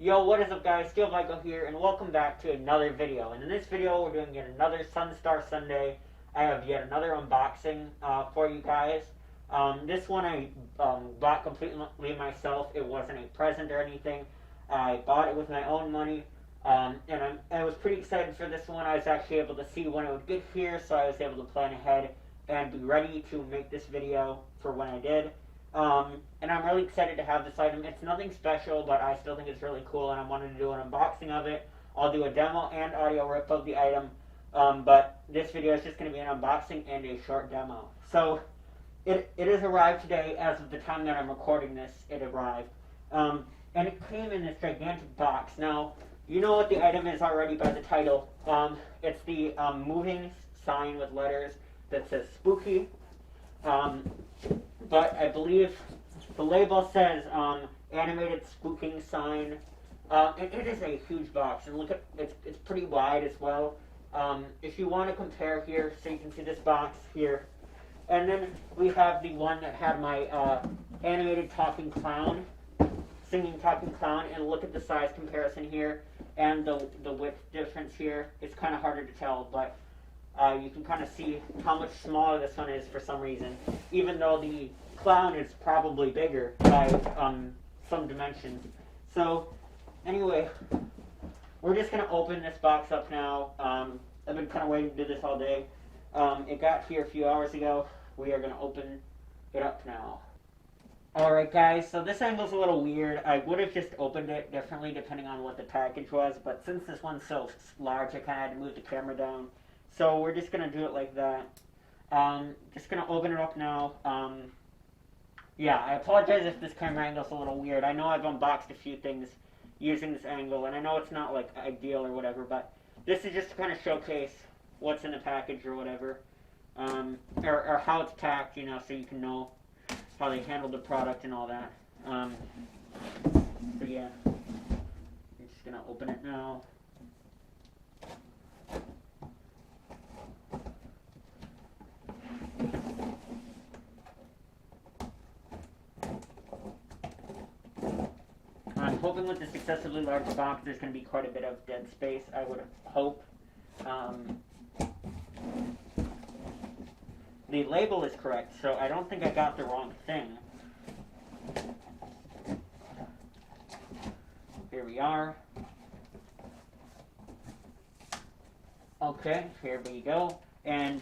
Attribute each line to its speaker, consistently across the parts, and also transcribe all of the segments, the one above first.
Speaker 1: Yo, what is up guys, Steel Michael here, and welcome back to another video. And in this video, we're doing yet another Sunstar Sunday. I have yet another unboxing for you guys. This one I bought completely myself. It wasn't a present or anything. I bought it with my own money, and I was pretty excited for this one. I was actually able to see when it would get here, so I was able to plan ahead and be ready to make this video for when I did. And I'm really excited to have this item. It's nothing special, but I still think it's really cool, and I wanted to do an unboxing of it. I'll do a demo and audio rip of the item, but this video is just going to be an unboxing and a short demo. So, it has arrived today. As of the time that I'm recording this, it arrived. And it came in this gigantic box. Now, you know what the item is already by the title. It's the moving sign with letters that says Spooky. But I believe the label says animated spooking sign. It is a huge box, and look at it's pretty wide as well. If you want to compare here, so you can see this box here, and then we have the one that had my animated talking clown, singing talking clown, and look at the size comparison here and the width difference here. It's kind of harder to tell, but you can kind of see how much smaller this one is for some reason, even though the clown is probably bigger by some dimensions. So, anyway, we're just going to open this box up now. I've been kind of waiting to do this all day. It got here a few hours ago. We are going to open it up now. Alright guys, so this angle's a little weird. I would have just opened it differently depending on what the package was, but since this one's so large, I kind of had to move the camera down. So we're just going to do it like that. Just going to open it up now. Yeah, I apologize if this camera angle's a little weird. I know I've unboxed a few things using this angle, and I know it's not like ideal or whatever, but this is just to kind of showcase what's in the package or whatever. Or how it's packed, you know, so you can know how they handled the product and all that. So yeah, I'm just going to open it now. I'm hoping with this excessively large box there's going to be quite a bit of dead space, I would hope. The label is correct, so I don't think I got the wrong thing. Here we are. Okay, here we go. And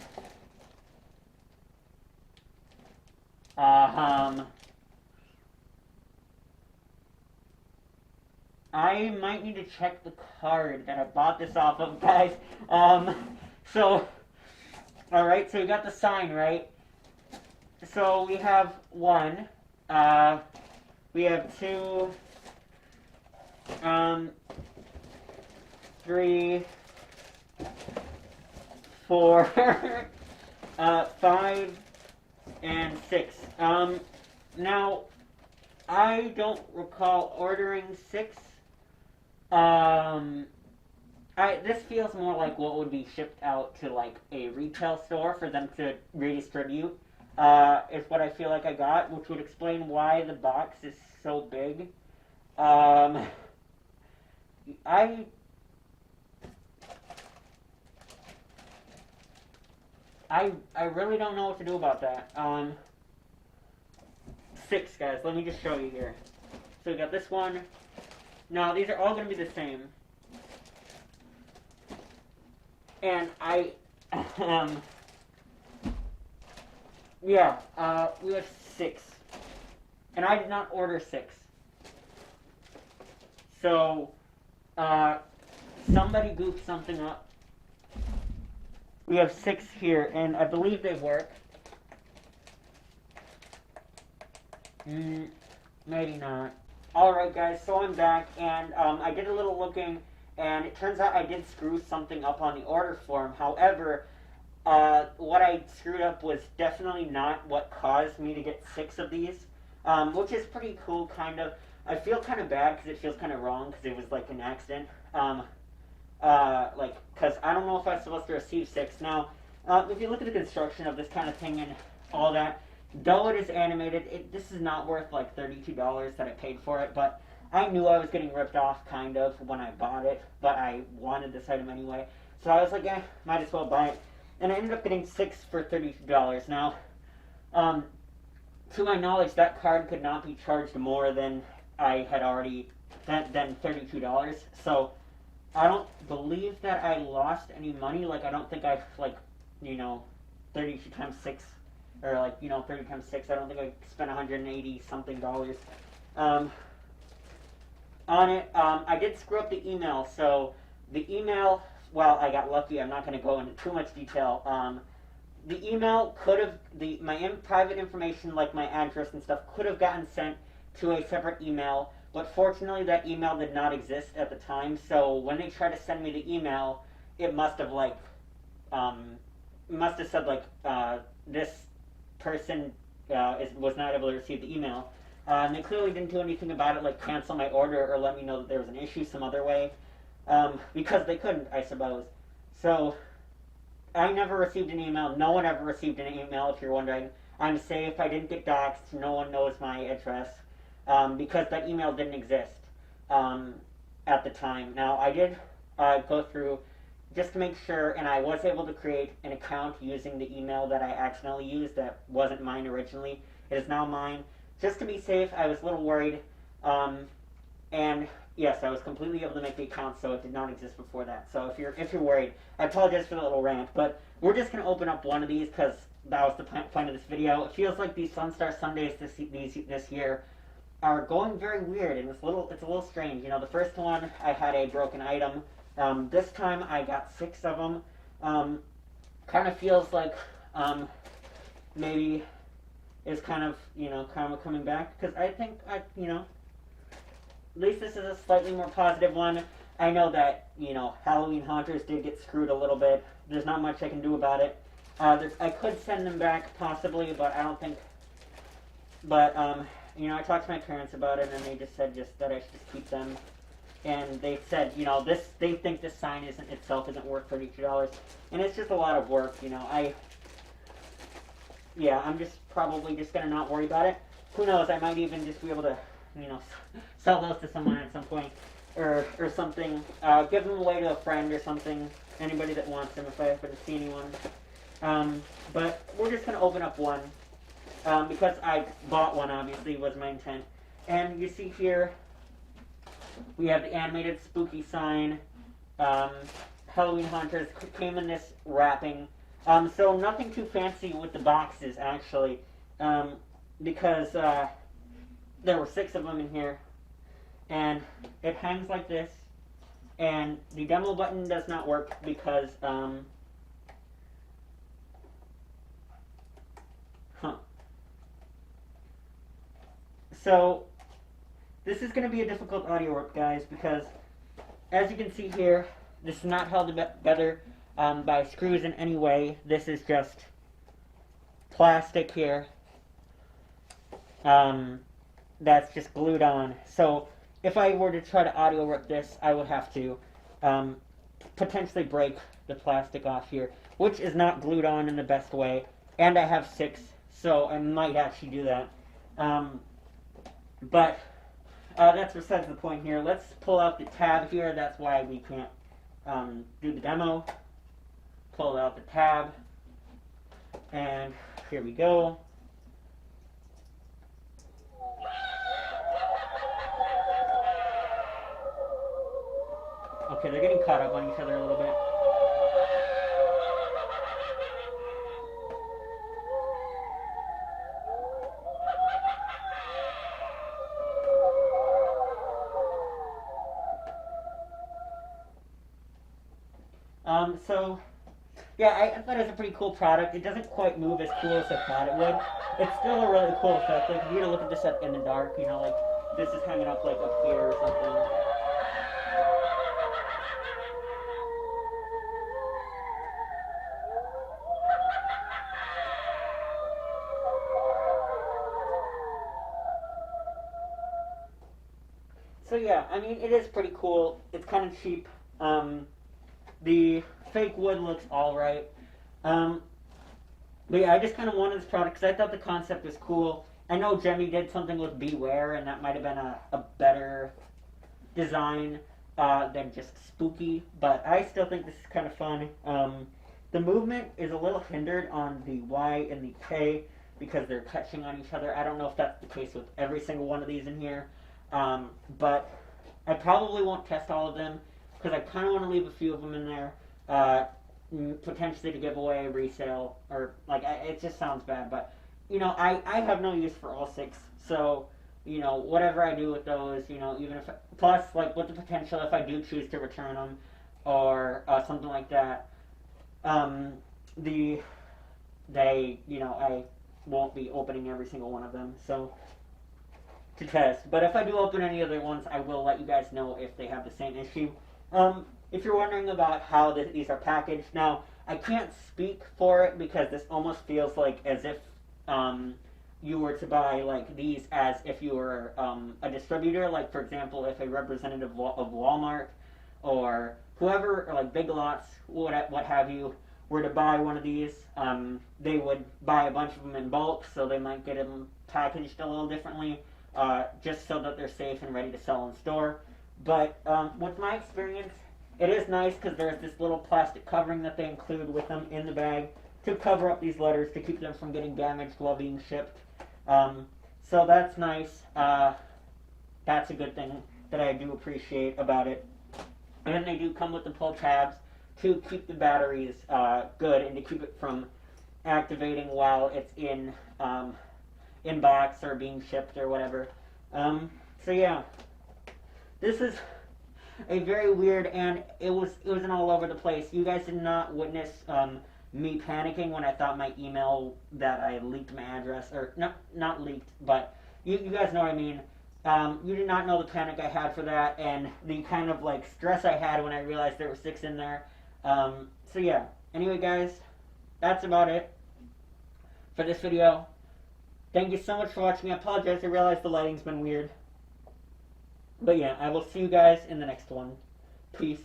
Speaker 1: I might need to check the card that I bought this off of, guys. Alright, so we got the sign, right? So we have 1, we have 2, 3, 4, 5, and 6. Now, I don't recall ordering 6. This feels more like what would be shipped out to like a retail store for them to redistribute, is what I feel like I got, which would explain why the box is so big. I really don't know what to do about that. 6, guys, let me just show you here. So we got this one. Now, these are all going to be the same. And yeah, we have 6. And I did not order 6. So, somebody goofed something up. We have 6 here, and I believe they work. Maybe not. Alright guys, so I'm back, and I did a little looking, and it turns out I did screw something up on the order form. However, what I screwed up was definitely not what caused me to get 6 of these, which is pretty cool, kind of. I feel kind of bad because it feels kind of wrong because it was like an accident. Because I don't know if I was supposed to receive 6. Now, if you look at the construction of this kind of thing and all that, though it is animated, this is not worth like $32 that I paid for it, but I knew I was getting ripped off, kind of, when I bought it, but I wanted this item anyway. So I was like, might as well buy it. And I ended up getting 6 for $32. Now, um, to my knowledge, that card could not be charged more than I had already, than $32. So I don't believe that I lost any money. Like, I don't think I, like, 32 times 6, or 30 times 6, I don't think I spent 180 something dollars on it. I did screw up the email, so the email, well, I got lucky. I'm not going to go into too much detail. The email could have, my private information, like my address and stuff, could have gotten sent to a separate email, but fortunately that email did not exist at the time, so when they tried to send me the email, it must have said this person was not able to receive the email. And they clearly didn't do anything about it, like cancel my order or let me know that there was an issue some other way, because they couldn't, I suppose. So I never received an email. No one ever received an email, if you're wondering. I'm safe. I didn't get doxxed. No one knows my address, because that email didn't exist at the time. Now, I did go through just to make sure, and I was able to create an account using the email that I accidentally used that wasn't mine originally. It is now mine. Just to be safe, I was a little worried, and yes, I was completely able to make the account, so it did not exist before that. So if you're worried, I apologize for the little rant, but we're just going to open up one of these because that was the point of this video. It feels like these Sunstar Sundays this year are going very weird, and it's a little strange. The first one I had a broken item. This time I got 6 of them. Kind of feels like maybe is kind of karma coming back, because I think at least this is a slightly more positive one. I know that Halloween Haunters did get screwed a little bit. There's not much I can do about it. I could send them back possibly, but I don't think. But I talked to my parents about it, and they just said that I should just keep them. And they said they think this sign isn't worth $32, and it's just a lot of work. I'm just probably just gonna not worry about it. Who knows? I might even just be able to sell those to someone at some point, or something. Give them away to a friend or something. Anybody that wants them, if I happen to see anyone. But we're just gonna open up one because I bought one. Obviously, was my intent. And you see here, we have the animated spooky sign. Halloween Hunters came in this wrapping. So nothing too fancy with the boxes, actually, because there were 6 of them in here, and it hangs like this, and the demo button does not work because, So, this is going to be a difficult audio work, guys, because, as you can see here, this is not held together by screws in any way. This is just plastic here that's just glued on. So if I were to try to audio rip this, I would have to potentially break the plastic off here, which is not glued on in the best way. And I have 6, so I might actually do that. But that's besides the point here. Let's pull out the tab here. That's why we can't do the demo. Pull out the tab, and here we go. Okay, they're getting caught up on each other a little bit. So, yeah, I thought it was a pretty cool product. It doesn't quite move as cool as I thought it would. It's still a really cool effect. Like, if you were to look at this in the dark, like, this is hanging up, like, up here or something. So, yeah, I mean, it is pretty cool. It's kind of cheap. The fake wood looks alright. But yeah, I just kind of wanted this product because I thought the concept was cool. I know Jemmy did something with Beware, and that might have been a better design than just spooky, but I still think this is kind of fun. The movement is a little hindered on the Y and the K because they're touching on each other. I don't know if that's the case with every single one of these in here, but I probably won't test all of them because I kind of want to leave a few of them in there, potentially to give away, resale, or like it just sounds bad, but I have no use for all 6, so whatever I do with those, even if plus like with the potential if I do choose to return them or something like that, the they I won't be opening every single one of them, so to test. But if I do open any other ones, I will let you guys know if they have the same issue. If you're wondering about how these are packaged, now I can't speak for it because this almost feels like as if you were to buy like these as if you were a distributor. Like for example, if a representative of Walmart or whoever, or like Big Lots, what have you, were to buy one of these, they would buy a bunch of them in bulk, so they might get them packaged a little differently, just so that they're safe and ready to sell in store. But with my experience, it is nice because there's this little plastic covering that they include with them in the bag to cover up these letters to keep them from getting damaged while being shipped. So that's nice. That's a good thing that I do appreciate about it. And they do come with the pull tabs to keep the batteries good and to keep it from activating while it's in box or being shipped or whatever. So yeah, this is a very weird, and it was an all over the place. You guys did not witness me panicking when I thought my email that I leaked my address, or not leaked, but you guys know what I mean. You did not know the panic I had for that, and the kind of like stress I had when I realized there were 6 in there. So yeah. Anyway, guys, that's about it for this video. Thank you so much for watching. I apologize. I realize the lighting's been weird. But yeah, I will see you guys in the next one. Peace.